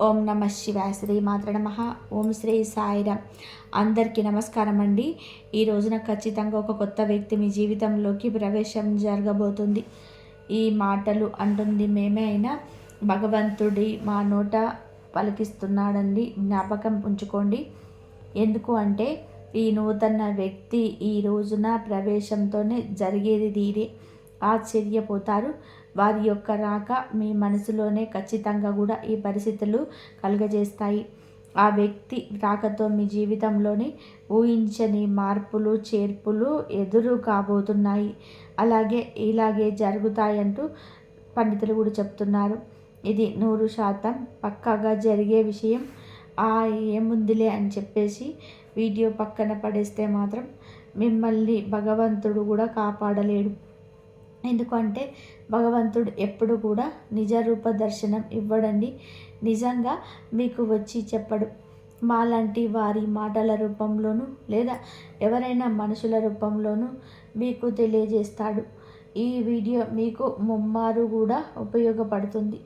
ఓం నమ శివాయ. శ్రీ మాత్ర నమః. ఓం శ్రీ సాయిరామ్. అందరికీ నమస్కారం అండి. ఈ రోజున ఖచ్చితంగా ఒక కొత్త వ్యక్తి మీ జీవితంలోకి ప్రవేశం జరగబోతుంది. ఈ మాటలు అంటుంది మేమే అయినా భగవంతుడి మా నోట పలికిస్తున్నాడండి. జ్ఞాపకం ఉంచుకోండి. ఎందుకు అంటే ఈ నూతన వ్యక్తి ఈ రోజున ప్రవేశంతోనే జరిగేది తీరే. ఆశ్చర్యపోతారు. వారి యొక్క రాక మీ మనసులోనే ఖచ్చితంగా కూడా ఈ పరిస్థితులు కలుగజేస్తాయి. ఆ వ్యక్తి రాకతో మీ జీవితంలోని ఊహించని మార్పులు చేర్పులు ఎదురు కాబోతున్నాయి. ఇలాగే జరుగుతాయంటూ పండితులు కూడా చెప్తున్నారు. ఇది 100% పక్కాగా జరిగే విషయం. ఏముందిలే అని చెప్పేసి వీడియో పక్కన పడేస్తే మాత్రం మిమ్మల్ని భగవంతుడు కూడా కాపాడలేడు. ఎందుకంటే భగవంతుడు ఎప్పుడు కూడా నిజ రూప దర్శనం ఇవ్వడండి. నిజంగా మీకు వచ్చి చెప్పడు. మాలాంటి వారి మాటల రూపంలోనూ లేదా ఎవరైనా మనుషుల రూపంలోనూ మీకు తెలియజేస్తాడు. ఈ వీడియో మీకు ముమ్మారు కూడా ఉపయోగపడుతుంది.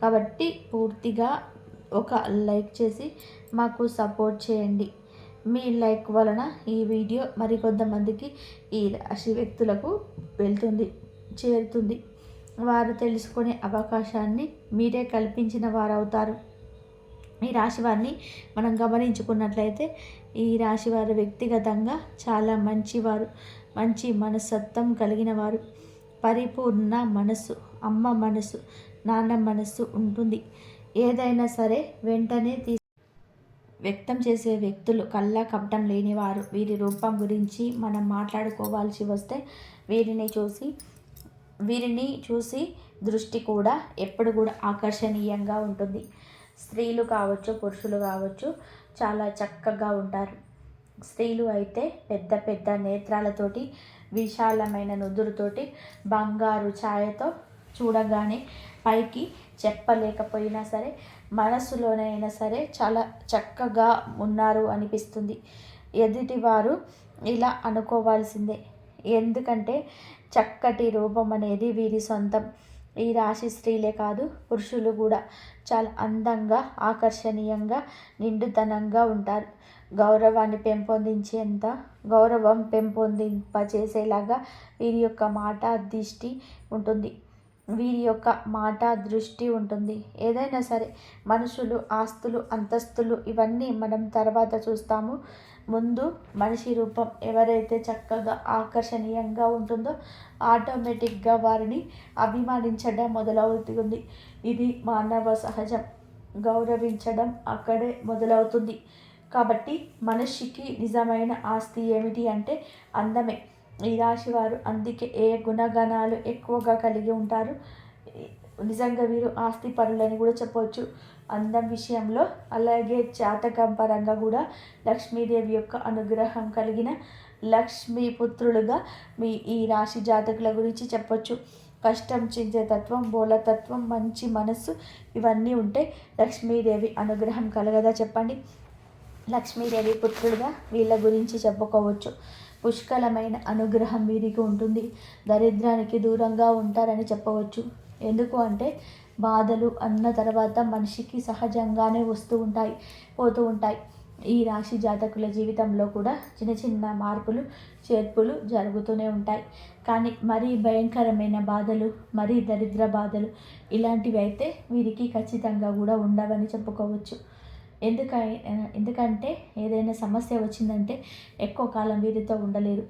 కాబట్టి పూర్తిగా ఒక లైక్ చేసి మాకు సపోర్ట్ చేయండి. మీ లైక్ వలన ఈ వీడియో మరికొంతమందికి ఈ రాశి వ్యక్తులకు చేరుతుంది. వారు తెలుసుకునే అవకాశాన్ని మీరే కల్పించిన వారు అవుతారు. ఈ రాశి వారిని మనం గమనించుకున్నట్లయితే ఈ రాశి వారు వ్యక్తిగతంగా చాలా మంచివారు, మంచి మనస్తత్వం కలిగిన వారు. పరిపూర్ణ మనసు, అమ్మ మనసు, నాన్న మనసు ఉంటుంది. ఏదైనా సరే వెంటనే వ్యక్తం చేసే వ్యక్తులు కళ్ళ కపటం లేనివారు. వీరి రూపం గురించి మనం మాట్లాడుకోవాల్సి వస్తే వీరిని చూసి దృష్టి కూడా ఎప్పుడు కూడా ఆకర్షణీయంగా ఉంటుంది. స్త్రీలు కావచ్చు, పురుషులు కావచ్చు, చాలా చక్కగా ఉంటారు. స్త్రీలు అయితే పెద్ద పెద్ద నేత్రాలతోటి, విశాలమైన నుదురుతోటి, బంగారు ఛాయతో చూడగానే పైకి చెప్పలేకపోయినా సరే మనసులోనైనా సరే చాలా చక్కగా ఉన్నారు అనిపిస్తుంది. ఎదుటివారు ఇలా అనుకోవాల్సిందే. ఎందుకంటే చక్కటి రూపం అనేది వీరి సొంతం. ఈ రాశి స్త్రీలే కాదు, పురుషులు కూడా చాలా అందంగా, ఆకర్షణీయంగా, నిండుతనంగా ఉంటారు. గౌరవం పెంపొందింపచేసేలాగా వీరి యొక్క మాట దృష్టి ఉంటుంది. ఏదైనా సరే మనుషులు, ఆస్తులు, అంతస్తులు ఇవన్నీ మనం తర్వాత చూస్తాము. ముందు మనిషి రూపం ఎవరైతే చక్కగా ఆకర్షణీయంగా ఉంటుందో ఆటోమేటిక్గా వారిని అభిమానించడం మొదలవుతుంది. ఇది మానవ సహజం. గౌరవించడం అక్కడే మొదలవుతుంది. కాబట్టి మనిషికి నిజమైన ఆస్తి ఏమిటి అంటే అందమే. ఈ రాశి వారు అందుకే గుణగణాలు ఎక్కువగా కలిగి ఉంటారు. నిజంగా వీరు ఆస్తి పరులని కూడా చెప్పవచ్చు అందం విషయంలో. అలాగే జాతకం పరంగా కూడా లక్ష్మీదేవి యొక్క అనుగ్రహం కలిగిన లక్ష్మీపుత్రులుగా ఈ రాశి జాతకుల గురించి చెప్పొచ్చు. కష్టం చించే తత్వం, బోలతత్వం, మంచి మనస్సు ఇవన్నీ ఉంటే లక్ష్మీదేవి అనుగ్రహం కలగదా చెప్పండి. లక్ష్మీదేవి పుత్రులుగా వీళ్ళ గురించి చెప్పుకోవచ్చు. పుష్కలమైన అనుగ్రహం వీరికి ఉంటుంది. దరిద్రానికి దూరంగా ఉంటారని చెప్పవచ్చు. ఎందుకు అంటే బాధలు అన్న తర్వాత మనిషికి సహజంగానే పోతూ ఉంటాయి. ఈ రాశి జాతకుల జీవితంలో కూడా చిన్న చిన్న మార్పులు చేర్పులు జరుగుతూనే ఉంటాయి. కానీ మరీ భయంకరమైన బాధలు, మరీ దరిద్ర బాధలు ఇలాంటివి అయితే వీరికి ఖచ్చితంగా కూడా ఉండవని చెప్పుకోవచ్చు. ఎందుకంటే ఏదైనా సమస్య వచ్చిందంటే ఎక్కువ కాలం వీరితో ఉండలేరు.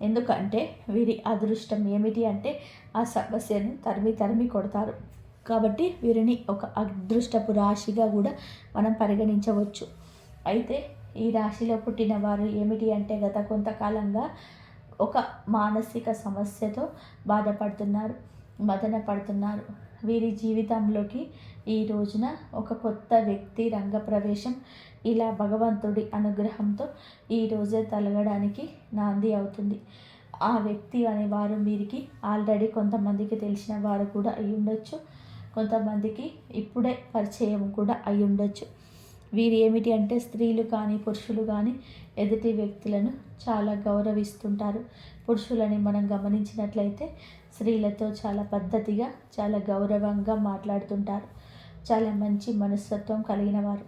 ఎందుకంటే వీరి అదృష్టం ఏమిటి అంటే ఆ సమస్యను తరిమి కొడతారు. కాబట్టి వీరిని ఒక అదృష్టపు రాశిగా కూడా మనం పరిగణించవచ్చు. అయితే ఈ రాశిలో పుట్టిన వారు ఏమిటి అంటే గత కొంతకాలంగా ఒక మానసిక సమస్యతో బాధపడుతున్నారు, మదన పడుతున్నారు. వీరి జీవితంలోకి ఈ రోజున ఒక కొత్త వ్యక్తి రంగప్రవేశం ఇలా భగవంతుడి అనుగ్రహంతో ఈ రోజే తలగడానికి నాంది అవుతుంది. ఆ వ్యక్తి అనేవారు వీరికి ఆల్రెడీ కొంతమందికి తెలిసిన వారు కూడా అయి ఉండొచ్చు, కొంతమందికి ఇప్పుడే పరిచయం కూడా అయి ఉండొచ్చు. వీరు ఏమిటి అంటే స్త్రీలు కానీ పురుషులు కానీ ఎదుటి వ్యక్తులను చాలా గౌరవిస్తుంటారు. పురుషులని మనం గమనించినట్లయితే స్త్రీలతో చాలా పద్ధతిగా, చాలా గౌరవంగా మాట్లాడుతుంటారు. చాలా మంచి మనస్తత్వం కలిగిన వారు.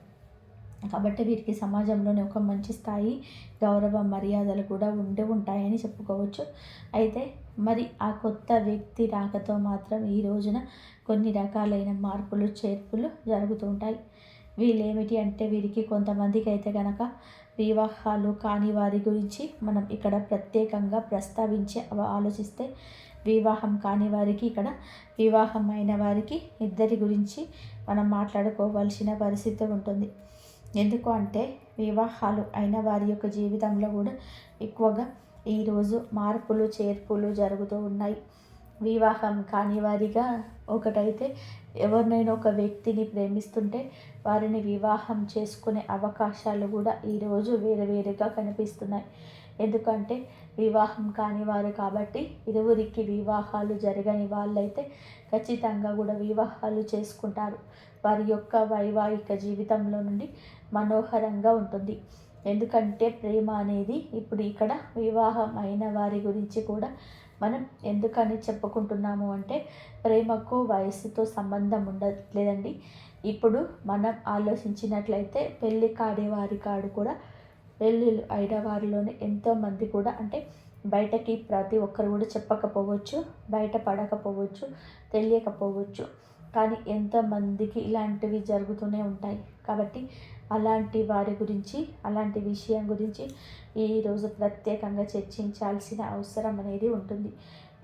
కాబట్టి వీరికి సమాజంలోనే ఒక మంచి స్థాయి, గౌరవ మర్యాదలు కూడా ఉంటాయని చెప్పుకోవచ్చు. అయితే మరి ఆ కొత్త వ్యక్తి రాకతో మాత్రం ఈ రోజున కొన్ని రకాలైన మార్పులు చేర్పులు జరుగుతూ ఉంటాయి. వీళ్ళేమిటి అంటే వీరికి కొంతమందికి అయితే కనుక వివాహాలు కాని వారి గురించి మనం ఇక్కడ ప్రత్యేకంగా ప్రస్తావించి ఆలోచిస్తే, వివాహం కాని వారికి ఇక్కడ వివాహం అయిన వారికి ఇద్దరి గురించి మనం మాట్లాడుకోవాల్సిన పరిస్థితి ఉంటుంది. ఎందుకు అంటే వివాహాలు అయిన వారి యొక్క జీవితంలో కూడా ఎక్కువగా ఈరోజు మార్పులు చేర్పులు జరుగుతూ ఉన్నాయి. వివాహం కాని వారిగా ఒకటైతే ఎవరినైనా ఒక వ్యక్తిని ప్రేమిస్తుంటే వారిని వివాహం చేసుకునే అవకాశాలు కూడా ఈరోజు వేరుగా కనిపిస్తున్నాయి. ఎందుకంటే వివాహం కాని వారు కాబట్టి ఇరువురికి వివాహాలు జరగని వాళ్ళైతే ఖచ్చితంగా కూడా వివాహాలు చేసుకుంటారు. వారి యొక్క వైవాహిక జీవితంలో నుండి మనోహరంగా ఉంటుంది. ఎందుకంటే ప్రేమ అనేది ఇప్పుడు ఇక్కడ వివాహం అయిన వారి గురించి కూడా మనం ఎందుకని చెప్పుకుంటున్నాము అంటే, ప్రేమకు వయసుతో సంబంధం ఉండట్లేదండి. ఇప్పుడు మనం ఆలోచించినట్లయితే పెళ్ళి కాడే వారి కాడు కూడా పెళ్ళిళ్ళు అయిన వారిలోనే ఎంతోమంది కూడా అంటే బయటకి ప్రతి ఒక్కరు కూడా చెప్పకపోవచ్చు, బయట పడకపోవచ్చు, తెలియకపోవచ్చు. కానీ ఎంతమందికి ఇలాంటివి జరుగుతూనే ఉంటాయి. కాబట్టి అలాంటి వారి గురించి, అలాంటి విషయం గురించి ఈరోజు ప్రత్యేకంగా చర్చించాల్సిన అవసరం అనేది ఉంటుంది.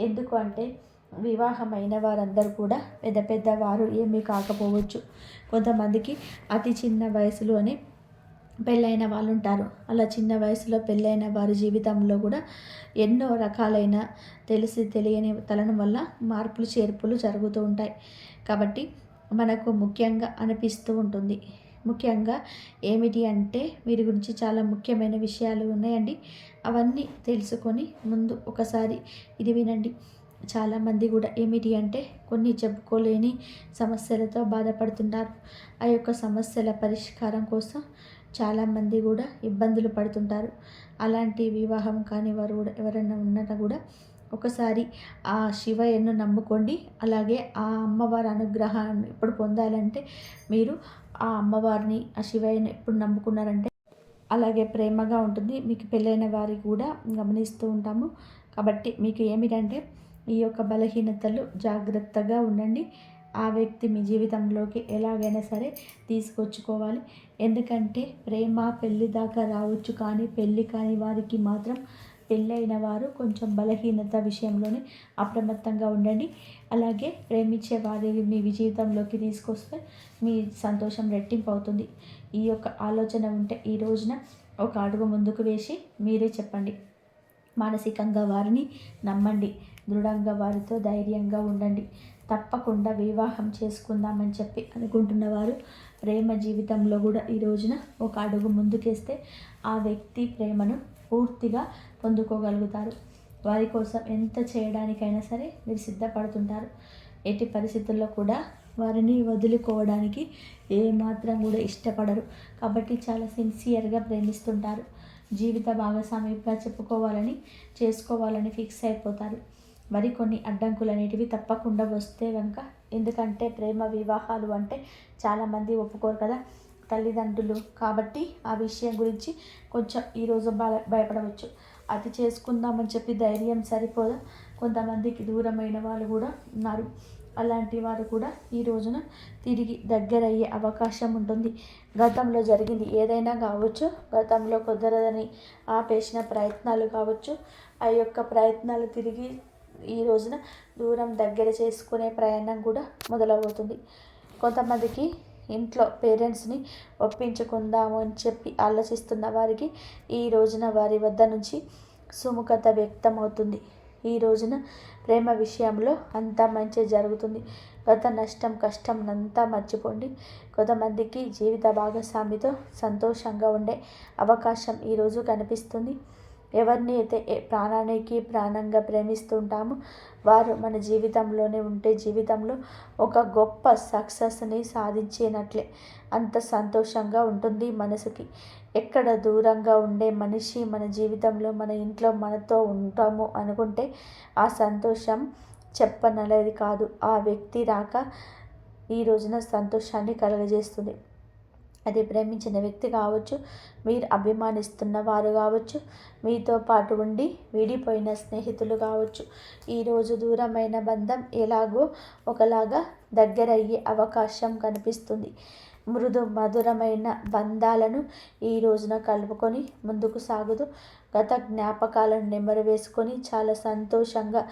ఎందుకు అంటే వివాహమైన వారందరూ కూడా పెద్ద వారు ఏమీ కాకపోవచ్చు. కొంతమందికి అతి చిన్న వయసులోనే పెళ్ళైన వాళ్ళు ఉంటారు. అలా చిన్న వయసులో పెళ్ళైన వారి జీవితంలో కూడా ఎన్నో రకాలైన తెలిసి తెలియని తలన వల్ల మార్పులు చేర్పులు జరుగుతూ ఉంటాయి. కాబట్టి మనకు ముఖ్యంగా అనిపిస్తూ ఉంటుంది. ముఖ్యంగా ఏమిటి అంటే వీరి గురించి చాలా ముఖ్యమైన విషయాలు ఉన్నాయండి. అవన్నీ తెలుసుకొని ముందు ఒకసారి ఇది వినండి. చాలామంది కూడా ఏమిటి అంటే కొన్ని చెప్పుకోలేని సమస్యలతో బాధపడుతుంటారు. ఆ యొక్క సమస్యల పరిష్కారం కోసం చాలామంది కూడా ఇబ్బందులు పడుతుంటారు. అలాంటి వివాహం కాని వారు కూడా ఎవరైనా ఉన్నారా కూడా ఒకసారి ఆ శివయ్యను నమ్ముకోండి. అలాగే ఆ అమ్మవారి అనుగ్రహాన్ని ఎప్పుడు పొందాలంటే మీరు ఆ అమ్మవారిని, ఆ శివయ్యను ఎప్పుడు నమ్ముకున్నారంటే అలాగే ప్రేమగా ఉంటుంది. మీకు పెళ్ళైన వారికి కూడా గమనిస్తూ ఉంటాము. కాబట్టి మీకు ఏమిటంటే ఈ యొక్క బలహీనతలు జాగ్రత్తగా ఉండండి. ఆ వ్యక్తి మీ జీవితంలోకి ఎలాగైనా సరే తీసుకొచ్చుకోవాలి. ఎందుకంటే ప్రేమ పెళ్ళి దాకా రావచ్చు, కానీ పెళ్ళి కాని వారికి మాత్రం పెళ్ళైన వారు కొంచెం బలహీనత విషయంలోనే అప్రమత్తంగా ఉండండి. అలాగే ప్రేమించే వారిని మీ జీవితంలోకి తీసుకొస్తే మీ సంతోషం రెట్టింపు అవుతుంది. ఈ యొక్క ఆలోచన ఉంటే ఈ రోజున ఒక అడుగు ముందుకు వేసి మీరే చెప్పండి. మానసికంగా వారిని నమ్మండి. దృఢంగా వారితో ధైర్యంగా ఉండండి. తప్పకుండా వివాహం చేసుకుందామని చెప్పి అనుకుంటున్నవారు ప్రేమ జీవితంలో కూడా ఈ రోజున ఒక అడుగు ముందుకేస్తే ఆ వ్యక్తి ప్రేమను పూర్తిగా పొందుకోగలుగుతారు. వారి కోసం ఎంత చేయడానికైనా సరే మీరు సిద్ధపడుతుంటారు. ఎట్టి పరిస్థితుల్లో కూడా వారిని వదులుకోవడానికి ఏమాత్రం కూడా ఇష్టపడరు. కాబట్టి చాలా సిన్సియర్గా ప్రేమిస్తుంటారు. జీవిత భాగస్వామిగా చేసుకోవాలని ఫిక్స్ అయిపోతారు. మరికొన్ని అడ్డంకులు అనేటివి తప్పకుండా వస్తే కనుక, ఎందుకంటే ప్రేమ వివాహాలు అంటే చాలామంది ఒప్పుకోరు కదా తల్లిదండ్రులు. కాబట్టి ఆ విషయం గురించి కొంచెం ఈరోజు భయపడవచ్చు. అది చేసుకుందామని చెప్పి ధైర్యం సరిపోదా, కొంతమందికి దూరమైన వాళ్ళు కూడా ఉన్నారు. అలాంటి వారు కూడా ఈ రోజున తిరిగి దగ్గరయ్యే అవకాశం ఉంటుంది. గతంలో జరిగింది ఏదైనా కావచ్చు, గతంలో కుదరదని ఆపేసిన ప్రయత్నాలు కావచ్చు, ఆ యొక్క ప్రయత్నాలు తిరిగి ఈ రోజున దూరం దగ్గర చేసుకునే ప్రయాణం కూడా మొదలవుతుంది. కొంతమందికి ఇంట్లో పేరెంట్స్ని ఒప్పించుకుందాము అని చెప్పి ఆలోచిస్తున్న వారికి ఈ రోజున వారి వద్ద నుంచి సుముఖత వ్యక్తమవుతుంది. ఈ రోజున ప్రేమ విషయంలో అంతా మంచి జరుగుతుంది. గత నష్టం కష్టం అంతా మర్చిపోండి. కొంతమందికి జీవిత భాగస్వామితో సంతోషంగా ఉండే అవకాశం ఈరోజు కనిపిస్తుంది. ఎవరిని అయితే ప్రాణానికి ప్రాణంగా ప్రేమిస్తుంటామో వారు మన జీవితంలోనే ఉంటే జీవితంలో ఒక గొప్ప సక్సెస్ని సాధించినట్లే. అంత సంతోషంగా ఉంటుంది మనసుకి. ఎక్కడ దూరంగా ఉండే మనిషి మన జీవితంలో మన ఇంట్లో మనతో ఉంటాము అనుకుంటే ఆ సంతోషం చెప్పనలేది కాదు. ఆ వ్యక్తి రాక ఈ రోజున సంతోషాన్ని కలుగజేస్తుంది. అది ప్రేమించిన వ్యక్తి కావచ్చు, మీరు అభిమానిస్తున్న వారు కావచ్చు, మీతో పాటు ఉండి విడిపోయిన స్నేహితులు కావచ్చు. ఈరోజు దూరమైన బంధం ఎలాగో ఒకలాగా దగ్గరయ్యే అవకాశం కనిపిస్తుంది. మృదు మధురమైన బంధాలను ఈ రోజున కలుపుకొని ముందుకు సాగుతూ గత జ్ఞాపకాలను నెమరు వేసుకొని చాలా సంతోషంగా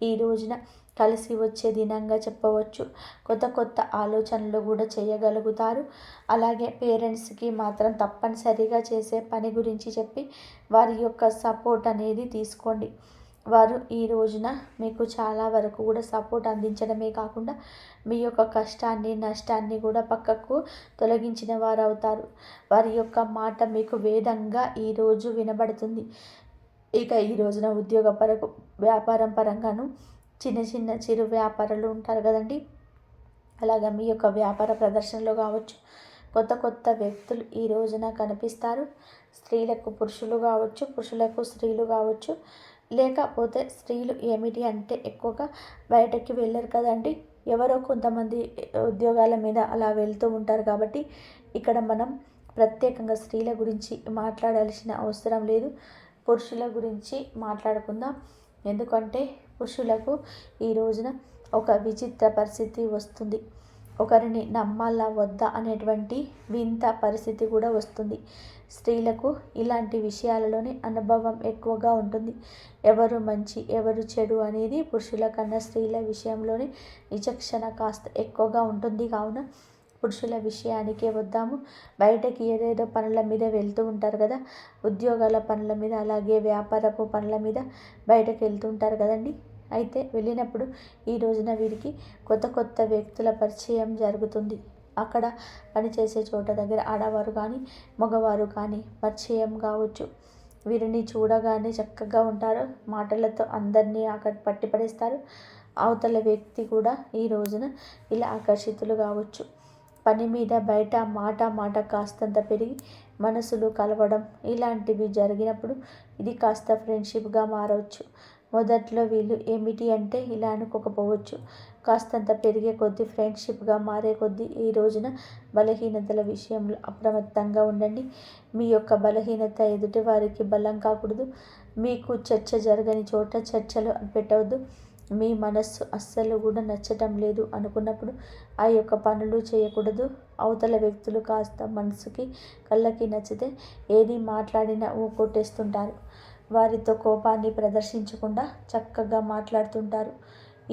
ఈ రోజున కలిసి వచ్చే దినంగా చెప్పవచ్చు. కొత్త కొత్త ఆలోచనలు కూడా చేయగలుగుతారు. అలాగే పేరెంట్స్కి మాత్రం తప్పనిసరిగా చేసే పని గురించి చెప్పి వారి యొక్క సపోర్ట్ అనేది తీసుకోండి. వారు ఈ రోజున మీకు చాలా వరకు కూడా సపోర్ట్ అందించడమే కాకుండా మీ యొక్క కష్టాన్ని నష్టాన్ని కూడా పక్కకు తొలగించిన వారు అవుతారు. వారి యొక్క మాట మీకు వేదంగా ఈరోజు వినబడుతుంది. ఇక ఈ రోజున వ్యాపారం పరంగాను చిన్న చిన్న చిరు వ్యాపారులు ఉంటారు కదండి. అలాగా మీ యొక్క వ్యాపార ప్రదర్శనలో కావచ్చు, కొత్త కొత్త వ్యక్తులు ఈ రోజున కనిపిస్తారు. స్త్రీలకు పురుషులు కావచ్చు, పురుషులకు స్త్రీలు కావచ్చు. లేకపోతే స్త్రీలు ఏమిటి అంటే ఎక్కువగా బయటకి వెళ్ళరు కదండి. ఎవరో కొంతమంది ఉద్యోగాల మీద అలా వెళ్తూ ఉంటారు. కాబట్టి ఇక్కడ మనం ప్రత్యేకంగా స్త్రీల గురించి మాట్లాడాల్సిన అవసరం లేదు. పురుషుల గురించి మాట్లాడుకుందాం. ఎందుకంటే పురుషులకు ఈ రోజున ఒక విచిత్ర పరిస్థితి వస్తుంది. ఒకరిని నమ్మాలా వద్దా అనేటువంటి వింత పరిస్థితి కూడా వస్తుంది. స్త్రీలకు ఇలాంటి విషయాలలోనే అనుభవం ఎక్కువగా ఉంటుంది. ఎవరు మంచి ఎవరు చెడు అనేది పురుషుల కన్నా స్త్రీల విషయంలోనే విచక్షణ కాస్త ఎక్కువగా ఉంటుంది. కావున పురుషుల విషయానికే వద్దాము. బయటకి ఏదేదో పనుల మీద వెళ్తూ ఉంటారు కదా, ఉద్యోగాల పనుల మీద, అలాగే వ్యాపారపు పనుల మీద బయటకు వెళ్తూ ఉంటారు కదండి. అయితే వెళ్ళినప్పుడు ఈ రోజున వీరికి కొత్త కొత్త వ్యక్తుల పరిచయం జరుగుతుంది. అక్కడ పనిచేసే చోట దగ్గర ఆడవారు కానీ మగవారు కానీ పరిచయం కావచ్చు. వీరిని చూడగానే చక్కగా ఉంటారు. మాటలతో అందరినీ పట్టిపడేస్తారు. అవతల వ్యక్తి కూడా ఈ రోజున ఇలా ఆకర్షితులు కావచ్చు. పని మీద బయట మాట కాస్తంత పెరిగి మనసులు కలవడం ఇలాంటివి జరిగినప్పుడు ఇది కాస్త ఫ్రెండ్షిప్గా మారవచ్చు. మొదట్లో వీళ్ళు ఏమిటి అంటే ఇలా అనుకోకపోవచ్చు. కాస్తంత పెరిగే కొద్దీ ఫ్రెండ్షిప్గా మారే కొద్దీ ఈ రోజున బలహీనతల విషయంలో అప్రమత్తంగా ఉండండి. మీ యొక్క బలహీనత ఎదుటి వారికి బలం కాకూడదు. మీకు చర్చ జరగని చోట చర్చలు పెట్టవద్దు. మీ మనస్సు అస్సలు కూడా నచ్చటం లేదు అనుకున్నప్పుడు ఆ యొక్క పనులు చేయకూడదు. అవతల వ్యక్తులు కాస్త మనసుకి కళ్ళకి నచ్చితే ఏది మాట్లాడినా కొట్టేస్తుంటారు. వారితో కోపాన్ని ప్రదర్శించకుండా చక్కగా మాట్లాడుతుంటారు.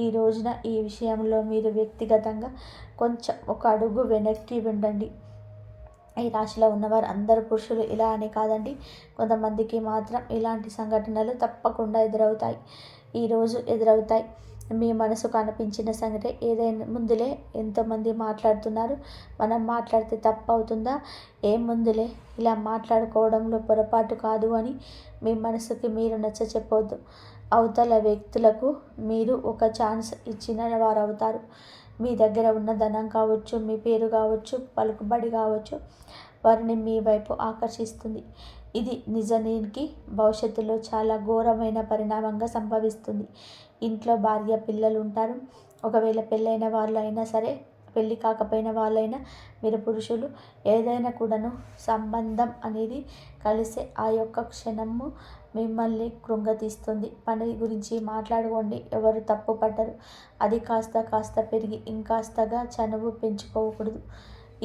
ఈ రోజున ఈ విషయంలో మీరు వ్యక్తిగతంగా కొంచెం ఒక అడుగు వెనక్కి ఉండండి. ఈ రాశిలో ఉన్నవారు అందరు పురుషులు ఇలా అని కాదండి. కొంతమందికి మాత్రం ఇలాంటి సంఘటనలు తప్పకుండా ఈరోజు ఎదురవుతాయి. మీ మనసుకు అనిపించిన సంగతి ఏదైనా ముందులే ఎంతోమంది మాట్లాడుతున్నారు, మనం మాట్లాడితే తప్పు అవుతుందా, ఏం ముందులే ఇలా మాట్లాడుకోవడంలో పొరపాటు కాదు అని మీ మనసుకి మీరు నచ్చ చెప్పవద్దు. అవతల వ్యక్తులకు మీరు ఒక ఛాన్స్ ఇచ్చిన వారు అవుతారు. మీ దగ్గర ఉన్న ధనం కావచ్చు, మీ పేరు కావచ్చు, పలుకుబడి కావచ్చు, వారిని మీ వైపు ఆకర్షిస్తుంది. ఇది నిజానికి భవిష్యత్తులో చాలా ఘోరమైన పరిణామంగా సంభవిస్తుంది. ఇంట్లో భార్య పిల్లలు ఉంటారు. ఒకవేళ పెళ్ళైన వాళ్ళు అయినా సరే, పెళ్ళి కాకపోయిన వాళ్ళైనా మీరు పురుషులు ఏదైనా కూడాను సంబంధం అనేది కలిసే ఆ యొక్క క్షణము మిమ్మల్ని కృంగతీస్తుంది. పని గురించి మాట్లాడుకోండి, ఎవరు తప్పు పడ్డరు. అది కాస్త పెరిగి ఇంకాస్తగా చనువు పెంచుకోకూడదు.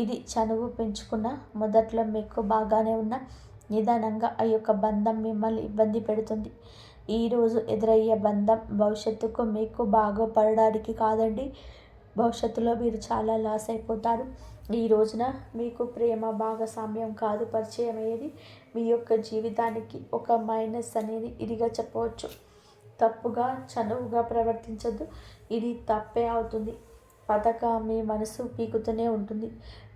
ఇది చనువు పెంచుకున్న మొదట్లో మీకు బాగానే ఉన్న నిదానంగా ఆ యొక్క బంధం మిమ్మల్ని ఇబ్బంది పెడుతుంది. ఈరోజు ఎదురయ్యే బంధం భవిష్యత్తుకు మీకు బాగుపడడానికి కాదండి. భవిష్యత్తులో మీరు చాలా లాస్ అయిపోతారు. ఈ రోజున మీకు ప్రేమ భాగస్వామ్యం కాదు పరిచయం అయ్యేది. మీ యొక్క జీవితానికి ఒక మైనస్ అనేది ఇదిగా చెప్పవచ్చు. తప్పుగా చనువుగా ప్రవర్తించద్దు. ఇది తప్పే అవుతుంది. మీ మనసు పీకుతూనే ఉంటుంది.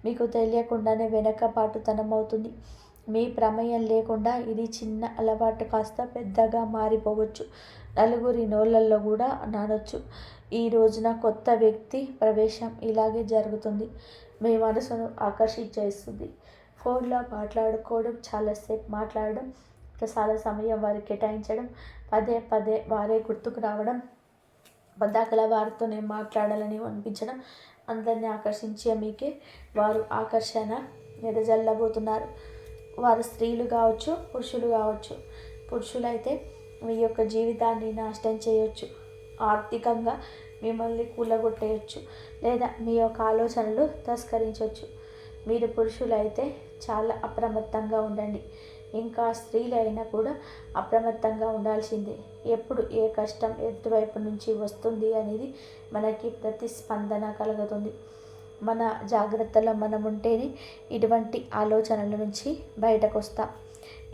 మీకు తెలియకుండానే వెనకపాటుతనం అవుతుంది. మీ ప్రమేయం లేకుండా ఇది చిన్న అలవాటు కాస్త పెద్దగా మారిపోవచ్చు. నలుగురి నోళ్ళల్లో కూడా నానొచ్చు. ఈ రోజున కొత్త వ్యక్తి ప్రవేశం ఇలాగే జరుగుతుంది. మీ మనసును ఆకర్షించేస్తుంది. ఫోన్లో మాట్లాడుకోవడం, చాలాసేపు మాట్లాడడం, చాలా సమయం వారికి కేటాయించడం, పదే వారే గుర్తుకు రావడం, పద్దాకల వారితో నేను మాట్లాడాలని అనిపించడం, అందరినీ ఆకర్షించే మీకే వారు ఆకర్షణ వెదజల్లబోతున్నారు. వారు స్త్రీలు కావచ్చు, పురుషులు కావచ్చు. పురుషులైతే మీ యొక్క జీవితాన్ని నాశనం చేయొచ్చు, ఆర్థికంగా మిమ్మల్ని కూలగొట్టేయచ్చు, లేదా మీ యొక్క ఆలోచనలు తస్కరించవచ్చు. మీరు పురుషులైతే చాలా అప్రమత్తంగా ఉండండి. ఇంకా స్త్రీలు అయినా కూడా అప్రమత్తంగా ఉండాల్సిందే. ఎప్పుడు ఏ కష్టం ఎటువైపు నుంచి వస్తుంది అనేది మనకి ప్రతిస్పందన కలుగుతుంది. మన జాగ్రత్తలో మనం ఉంటేనే ఇటువంటి ఆలోచనల నుంచి బయటకు వస్తాం.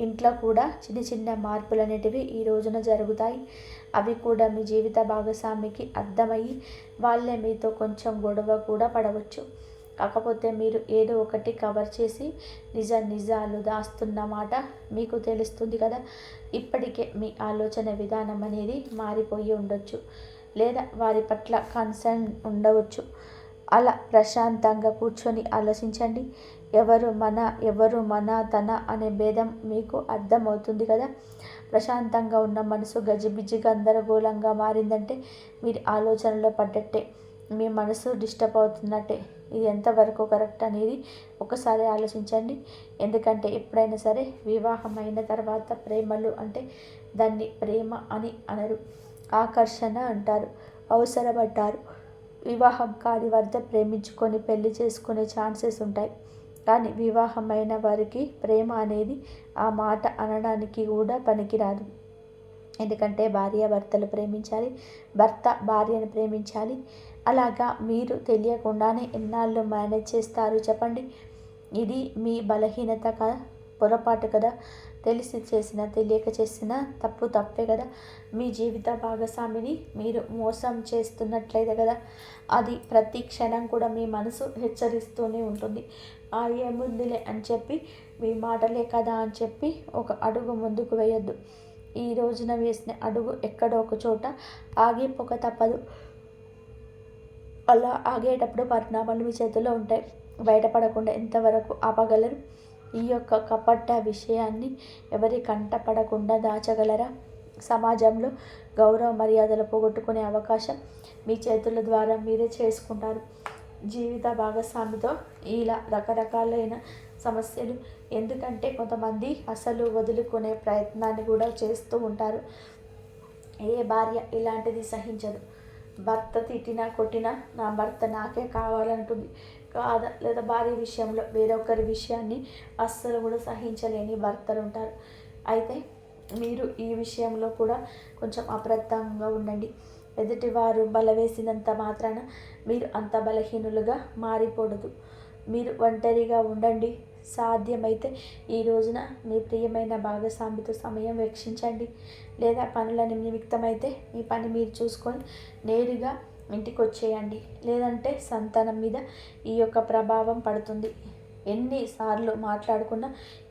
ఇంట్లో కూడా చిన్న చిన్న మార్పులు అనేటివి ఈ రోజున జరుగుతాయి. అవి కూడా మీ జీవిత భాగస్వామికి అర్థమయ్యి వాళ్ళే మీతో కొంచెం గొడవ కూడా పడవచ్చు. కాకపోతే మీరు ఏదో ఒకటి కవర్ చేసి నిజాలు దాస్తున్న మాట మీకు తెలుస్తుంది కదా. ఇప్పటికే మీ ఆలోచన విధానం అనేది మారిపోయి ఉండొచ్చు, లేదా వారి పట్ల కన్సర్న్ ఉండవచ్చు. అలా ప్రశాంతంగా కూర్చొని ఆలోచించండి. ఎవరు మన తన అనే భేదం మీకు అర్థమవుతుంది కదా. ప్రశాంతంగా ఉన్న మనసు గజిబిజి గందరగోళంగా మారిందంటే మీరు ఆలోచనలో పడ్డట్టే, మీ మనసు డిస్టర్బ్ అవుతున్నట్టే. ఇది ఎంతవరకు కరెక్ట్ అనేది ఒకసారి ఆలోచించండి. ఎందుకంటే ఎప్పుడైనా సరే వివాహం అయిన తర్వాత ప్రేమలు అంటే దాన్ని ప్రేమ అని అనరు, ఆకర్షణ అంటారు, అవసరపడ్డారు. వివాహం కాని వారితో ప్రేమించుకొని పెళ్లి చేసుకునే ఛాన్సెస్ ఉంటాయి. కానీ వివాహమైన వారికి ప్రేమ అనేది ఆ మాట అనడానికి కూడా పనికిరాదు. ఎందుకంటే భార్యాభర్తలు ప్రేమించాలి, భర్త భార్యను ప్రేమించాలి. అలాగా మీరు తెలియకుండానే ఎన్నాళ్ళు మేనేజ్ చేస్తారు చెప్పండి. ఇది మీ బలహీనత కదా, పొరపాటు కదా. తెలిసి చేసిన తెలియక చేసిన తప్పే కదా. మీ జీవిత భాగస్వామిని మీరు మోసం చేస్తున్నట్లయితే కదా, అది ప్రతి క్షణం కూడా మీ మనసు హెచ్చరిస్తూనే ఉంటుంది. ఏముందిలే అని చెప్పి, మీ మాటలే కదా అని చెప్పి ఒక అడుగు ముందుకు వేయొద్దు. ఈ రోజున వేసిన అడుగు ఎక్కడో ఒక చోట ఆగిపోక తప్పదు. అలా ఆగేటప్పుడు పరిణామాలు మీ చేతుల్లో ఉంటాయి. బయటపడకుండా ఎంతవరకు ఆపగలరు? ఈ యొక్క కపట విషయాన్ని ఎవరి కంటపడకుండా దాచగలరా? సమాజంలో గౌరవ మర్యాదలు పోగొట్టుకునే అవకాశం మీ చేతుల ద్వారా మీరే చేసుకుంటారు. జీవిత భాగస్వామితో ఇలా రకరకాలైన సమస్యలు. ఎందుకంటే కొంతమంది అసలు వదులుకునే ప్రయత్నాన్ని కూడా చేస్తూ ఉంటారు. ఏ భార్య ఇలాంటిది సహించదు? భర్త తిట్టినా కొట్టినా నా భర్త నాకే కావాలంటుంది కాదా, లేదా భార్య విషయంలో వేరొకరి విషయాన్ని అస్సలు కూడా సహించలేని భర్తలు ఉంటారు. అయితే మీరు ఈ విషయంలో కూడా కొంచెం అప్రమత్తంగా ఉండండి. ఎదుటివారు బలవేసినంత మాత్రాన మీరు అంత బలహీనులుగా మారిపోవద్దు. మీరు ఒంటరిగా ఉండండి. సాధ్యమైతే ఈ రోజున మీ ప్రియమైన భాగస్వామితో సమయం వెచ్చించండి. లేదా పనుల నిమిత్తమైతే మీ పని మీరు చూసుకొని నేరుగా ఇంటికి వచ్చేయండి. లేదంటే సంతానం మీద ఈ యొక్క ప్రభావం పడుతుంది. ఎన్నిసార్లు మాట్లాడుకున్నా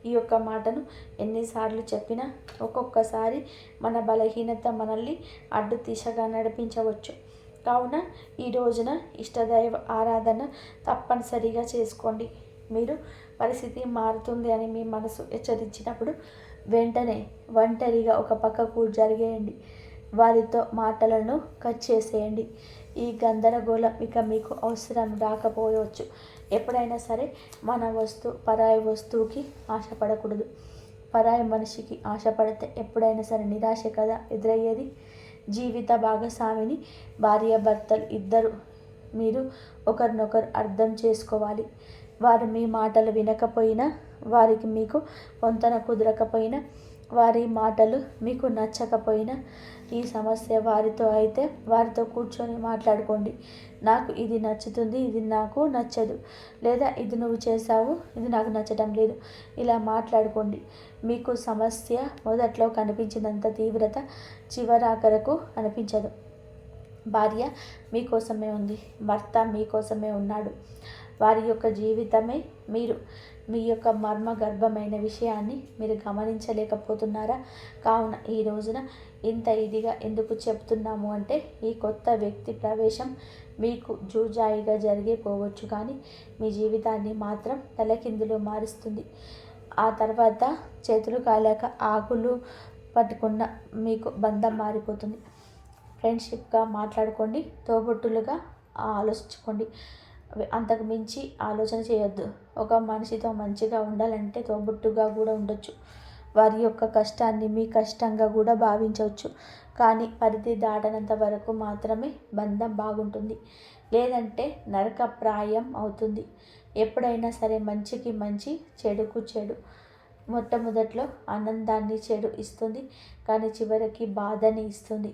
ఈ యొక్క మాటను ఎన్నిసార్లు చెప్పినా ఒక్కొక్కసారి మన బలహీనత మనల్ని అడ్డు దిశగా నడిపించవచ్చు. కావున ఈ రోజున ఇష్టదైవ ఆరాధన తప్పనిసరిగా చేసుకోండి. మీరు పరిస్థితి మారుతుంది అని మీ మనసు హెచ్చరించినప్పుడు వెంటనే ఒంటరిగా ఒక పక్కకు జరిగేయండి. వారితో మాటలను కట్ చేసేయండి. ఈ గందరగోళం ఇక మీకు అవసరం రాకపోవచ్చు. ఎప్పుడైనా సరే మన పరాయి వస్తువుకి ఆశపడకూడదు. పరాయి మనిషికి ఆశపడితే ఎప్పుడైనా సరే నిరాశ కదా ఎదురయ్యేది. జీవిత భాగస్వామిని భార్యాభర్తలు ఇద్దరు మీరు ఒకరినొకరు అర్థం చేసుకోవాలి. వారు మీ మాటలు వినకపోయినా, వారికి మీకు పొంతన కుదరకపోయినా, వారి మాటలు మీకు నచ్చకపోయినా, ఈ సమస్య వారితో అయితే వారితో కూర్చొని మాట్లాడుకోండి. నాకు ఇది నచ్చుతుంది, ఇది నాకు నచ్చదు, లేదా ఇది నువ్వు చేసావు, ఇది నాకు నచ్చడం లేదు. ఇలా మాట్లాడుకోండి. మీకు సమస్య మొదట్లో కనిపించినంత తీవ్రత చివరాఖరకు అనిపించదు. భార్య మీకోసమే ఉంది, భర్త మీకోసమే ఉన్నాడు. వారి యొక్క జీవితమే మీరు. మీ యొక్క మర్మగర్భమైన విషయాన్ని మీరు గమనించలేకపోతున్నారా? కావున ఈ రోజున ఇంత ఇదిగా ఎందుకు చెప్తున్నాము అంటే, ఈ కొత్త వ్యక్తి ప్రవేశం మీకు జూజాయిగా జరిగిపోవచ్చు, కానీ మీ జీవితాన్ని మాత్రం తలకిందులు మారుస్తుంది. ఆ తర్వాత చేతులు కాలేక ఆకులు పట్టుకున్న మీకు బంధం మారిపోతుంది. ఫ్రెండ్షిప్గా మాట్లాడుకోండి, తోబుట్టులుగా ఆలోచించుకోండి. అంతకు మించి ఆలోచన చేయొద్దు. ఒక మనిషితో మంచిగా ఉండాలంటే తోబుట్టుగా కూడా ఉండొచ్చు. వారి యొక్క కష్టాన్ని మీ కష్టంగా కూడా భావించవచ్చు. కానీ పరిధి దాటనంత వరకు మాత్రమే బంధం బాగుంటుంది. లేదంటే నరకప్రాయం అవుతుంది. ఎప్పుడైనా సరే మంచికి మంచి, చెడుకు చెడు. మొట్టమొదట్లో ఆనందాన్ని చెడు ఇస్తుంది, కానీ చివరికి బాధని ఇస్తుంది.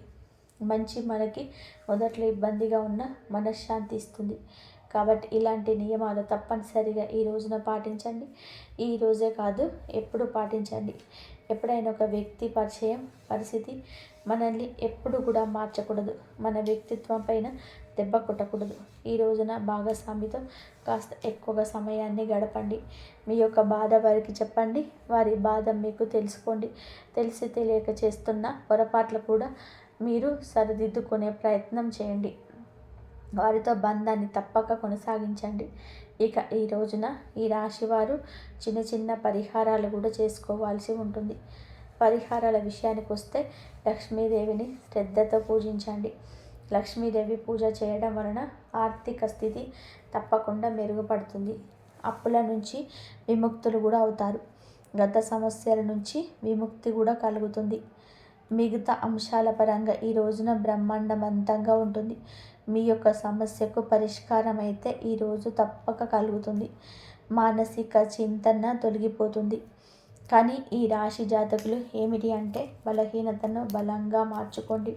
మంచి మనకి మొదట్లో ఇబ్బందిగా ఉన్న మనశ్శాంతి ఇస్తుంది. కాబట్టి ఇలాంటి నియమాలు తప్పనిసరిగా ఈ రోజున పాటించండి. ఈ రోజే కాదు, ఎప్పుడు పాటించండి. ఎప్పుడైనా ఒక వ్యక్తి పరిస్థితి మనల్ని ఎప్పుడు కూడా మార్చకూడదు. మన వ్యక్తిత్వం పైన దెబ్బ కొట్టకూడదు. ఈ రోజున భాగస్వామితో కాస్త ఎక్కువగా సమయాన్ని గడపండి. మీ యొక్క బాధ వారికి చెప్పండి. వారి బాధ మీకు తెలుసుకోండి. తెలిసి తెలియక చేస్తున్న పొరపాట్లు కూడా మీరు సరిదిద్దుకునే ప్రయత్నం చేయండి. వారితో బంధాన్ని తప్పక కొనసాగించండి. ఇక ఈ రోజున ఈ రాశివారు చిన్న చిన్న పరిహారాలు కూడా చేసుకోవాల్సి ఉంటుంది. పరిహారాల విషయానికి వస్తే లక్ష్మీదేవిని శ్రద్ధతో పూజించండి. లక్ష్మీదేవి పూజ చేయడం వలన ఆర్థిక స్థితి తప్పకుండా మెరుగుపడుతుంది. అప్పుల నుంచి విముక్తులు కూడా అవుతారు. గత సమస్యల నుంచి విముక్తి కూడా కలుగుతుంది. మిగతా అంశాల పరంగా ఈ రోజున బ్రహ్మాండమంతంగా ఉంటుంది. మీ యొక్క సమస్యకు పరిష్కారం అయితే ఈరోజు తప్పక కలుగుతుంది. మానసిక చింతన తొలగిపోతుంది. కానీ ఈ రాశి జాతకులు ఏమిటి అంటే బలహీనతను బలంగా మార్చుకోండి.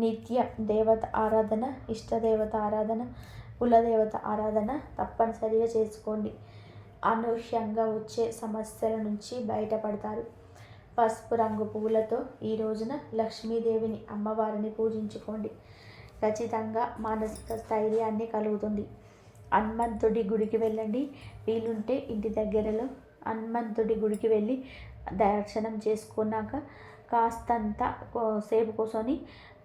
నిత్య దేవత ఆరాధన, ఇష్టదేవత ఆరాధన, కులదేవత ఆరాధన తప్పనిసరిగా చేసుకోండి. అనూహ్యంగా వచ్చే సమస్యల నుంచి బయటపడతారు. పసుపు రంగు పువ్వులతో ఈ రోజున లక్ష్మీదేవిని అమ్మవారిని పూజించుకోండి. ఖచ్చితంగా మానసిక స్థైర్యాన్ని కలుగుతుంది. హనుమంతుడి గుడికి వెళ్ళండి. వీలుంటే ఇంటి దగ్గరలో హనుమంతుడి గుడికి వెళ్ళి దర్శనం చేసుకున్నాక కాస్తంత సేపు కూర్చొని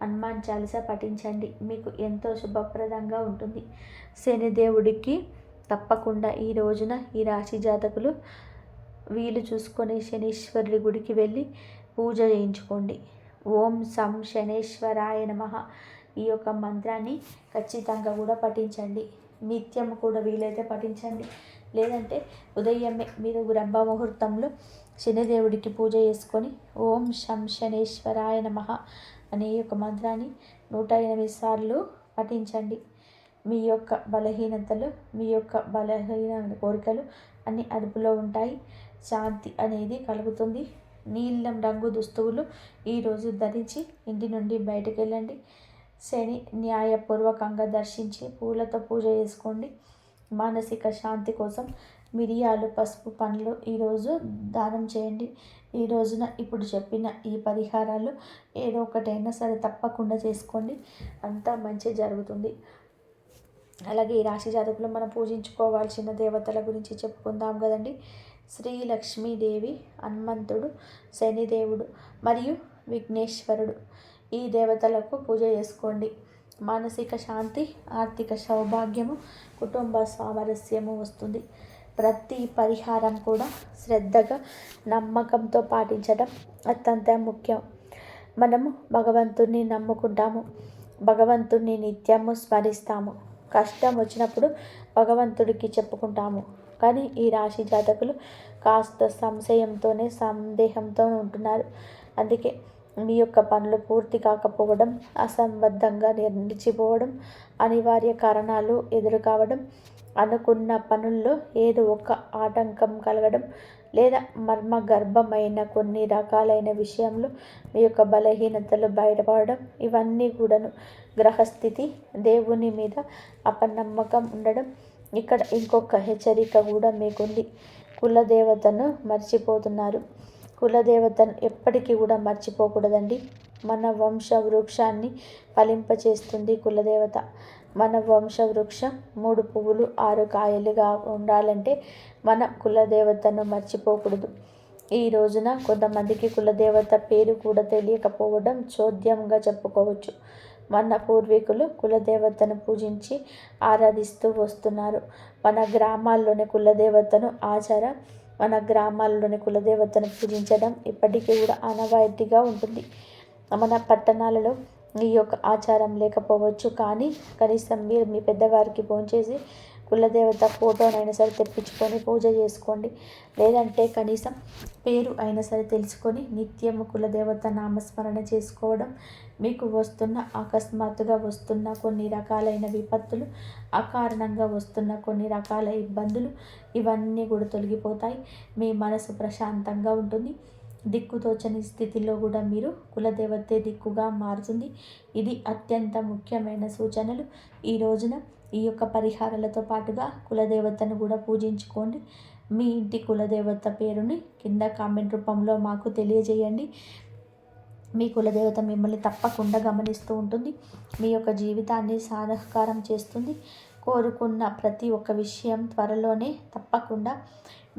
హనుమాన్ చాలీసా పఠించండి. మీకు ఎంతో శుభప్రదంగా ఉంటుంది. శనిదేవుడికి తప్పకుండా ఈ రోజున ఈ రాశి జాతకులు వీలు చూసుకొని శనీశ్వరుడి గుడికి వెళ్ళి పూజ చేయించుకోండి. ఓం సం శనేశ్వరాయ నమః ఈ యొక్క మంత్రాన్ని ఖచ్చితంగా కూడా పఠించండి. నిత్యం కూడా వీలైతే పఠించండి. లేదంటే ఉదయమే మీరు బ్రహ్మ ముహూర్తంలో శనిదేవుడికి పూజ చేసుకొని ఓం శం శనేశ్వరాయ నమః అనే యొక్క మంత్రాన్ని 108 సార్లు పఠించండి. మీ యొక్క బలహీనతలు, మీ యొక్క బలహీన కోరికలు అన్ని అదుపులో ఉంటాయి. శాంతి అనేది కలుగుతుంది. నీలం రంగు దుస్తువులు ఈరోజు ధరించి ఇంటి నుండి బయటకు వెళ్ళండి. శని న్యాయపూర్వకంగా దర్శించి పూలతో పూజ చేసుకోండి. మానసిక శాంతి కోసం మిరియాలు, పసుపు, పండ్లు ఈరోజు దానం చేయండి. ఈ రోజున ఇప్పుడు చెప్పిన ఈ పరిహారాలు ఏదో ఒకటైనా సరే తప్పకుండా చేసుకోండి. అంతా మంచి జరుగుతుంది. అలాగే ఈ రాశి జాతకులు మనం పూజించుకోవాల్సిన దేవతల గురించి చెప్పుకుందాం కదండి. శ్రీ లక్ష్మీదేవి, హనుమంతుడు, శనిదేవుడు మరియు విఘ్నేశ్వరుడు ఈ దేవతలకు పూజ చేసుకోండి. మానసిక శాంతి, ఆర్థిక సౌభాగ్యము, కుటుంబ సామరస్యము వస్తుంది. ప్రతి పరిహారం కూడా శ్రద్ధగా, నమ్మకంతో పాటించడం అత్యంత ముఖ్యం. మనము భగవంతుణ్ణి నమ్ముకుంటాము. భగవంతుణ్ణి నిత్యము స్మరిస్తాము. కష్టం వచ్చినప్పుడు భగవంతుడికి చెప్పుకుంటాము. కానీ ఈ రాశి జాతకులు కాస్త సందేహంతో ఉంటున్నారు. అందుకే మీ యొక్క పనులు పూర్తి కాకపోవడం, అసంబద్ధంగా నిలిచిపోవడం, అనివార్య కారణాలు ఎదురు కావడం, అనుకున్న పనుల్లో ఏదో ఒక ఆటంకం కలగడం, లేదా మర్మగర్భమైన కొన్ని రకాలైన విషయంలో మీ యొక్క బలహీనతలు బయటపడడం, ఇవన్నీ కూడాను గ్రహస్థితి, దేవుని మీద అపనమ్మకం ఉండడం. ఇక్కడ ఇంకొక హెచ్చరిక కూడా మీకుంది. కులదేవతను మర్చిపోతున్నారు. కులదేవతను ఎప్పటికీ కూడా మర్చిపోకూడదండి. మన వంశ వృక్షాన్ని ఫలింపచేస్తుంది కులదేవత. మన వంశ వృక్షం 3 పువ్వులు 6 కాయలుగా ఉండాలంటే మన కులదేవతను మర్చిపోకూడదు. ఈ రోజున కొంతమందికి కులదేవత పేరు కూడా తెలియకపోవడం చోద్యంగా చెప్పుకోవచ్చు. మన పూర్వీకులు కులదేవతను పూజించి ఆరాధిస్తూ వస్తున్నారు. మన గ్రామాల్లోని కులదేవతను పూజించడం ఇప్పటికీ కూడా ఆనవాయితీగా ఉంటుంది. మన పట్టణాలలో ఈ యొక్క ఆచారం లేకపోవచ్చు. కానీ కనీసం మీరు మీ పెద్దవారికి ఫోన్ చేసి కులదేవత ఫోటోనైనా సరే తెప్పించుకొని పూజ చేసుకోండి. లేదంటే కనీసం పేరు అయినా సరే తెలుసుకొని నిత్యం కులదేవత నామస్మరణ చేసుకోవడం మీకు అకస్మాత్తుగా వస్తున్న కొన్ని రకాలైన విపత్తులు, అకారణంగా వస్తున్న కొన్ని రకాల ఇబ్బందులు ఇవన్నీ కూడా తొలగిపోతాయి. మీ మనసు ప్రశాంతంగా ఉంటుంది. దిక్కుతోచని స్థితిలో కూడా మీరు కులదేవతే దిక్కుగా మారుతుంది. ఇది అత్యంత ముఖ్యమైన సూచనలు. ఈ రోజున ఈ యొక్క పరిహారాలతో పాటుగా కులదేవతను కూడా పూజించుకోండి. మీ ఇంటి కులదేవత పేరుని కింద కామెంట్ రూపంలో మాకు తెలియజేయండి. మీ కులదేవత మిమ్మల్ని తప్పకుండా గమనిస్తూ ఉంటుంది. మీ యొక్క జీవితాన్ని సాధకారం చేస్తుంది. కోరుకున్న ప్రతి ఒక్క విషయం త్వరలోనే తప్పకుండా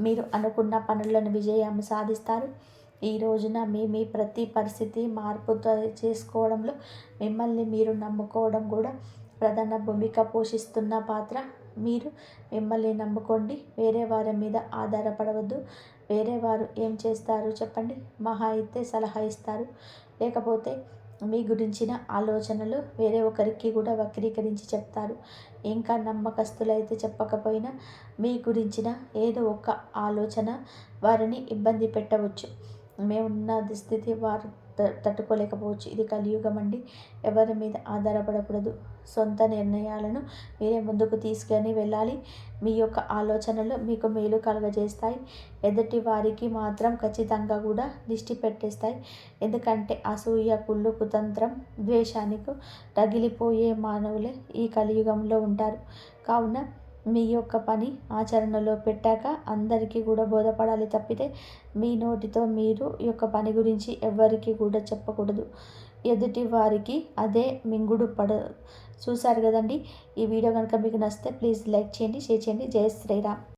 మీరు అనుకున్న పనులను విజయం సాధిస్తారు. ఈ రోజున మీ ప్రతి పరిస్థితి మార్పు చేసుకోవడంలో మిమ్మల్ని మీరు నమ్ముకోవడం కూడా ప్రధాన భూమిక పోషిస్తున్న పాత్ర. మీరు మిమ్మల్ని నమ్ముకోండి. వేరే వారి మీద ఆధారపడవద్దు. వేరే వారు ఏం చేస్తారు చెప్పండి? మహా అయితే సలహా ఇస్తారు, లేకపోతే మీ గురించిన ఆలోచనలు వేరే ఒకరికి కూడా వక్రీకరించి చెప్తారు. ఇంకా నమ్మకస్తులైతే చెప్పకపోయినా మీ గురించిన ఏదో ఒక ఆలోచన వారిని ఇబ్బంది పెట్టవచ్చు. మేమున్న స్థితి వారు తట్టుకోలేకపోవచ్చు. ఇది కలియుగం అండి. ఎవరి మీద ఆధారపడకూడదు. సొంత నిర్ణయాలను మీరే ముందుకు తీసుకొని వెళ్ళాలి. మీ యొక్క ఆలోచనలు మీకు మేలు కలుగజేస్తాయి. ఎదుటి వారికి మాత్రం ఖచ్చితంగా కూడా దిష్టి పెట్టేస్తాయి. ఎందుకంటే అసూయ, కుళ్ళు, కుతంత్రం, ద్వేషానికి రగిలిపోయే మానవులే ఈ కలియుగంలో ఉంటారు. కావున మీ యొక్క పని ఆచరణలో పెట్టాక అందరికీ కూడా బోధపడాలి తప్పితే మీ నోటితో మీరు ఈ యొక్క పని గురించి ఎవరికి కూడా చెప్పకూడదు. ఎదుటి వారికి అదే మింగుడు చూశారు కదండి. ఈ వీడియో కనుక మీకు నచ్చితే ప్లీజ్ లైక్ చేయండి, షేర్ చేయండి. జై శ్రీరామ్.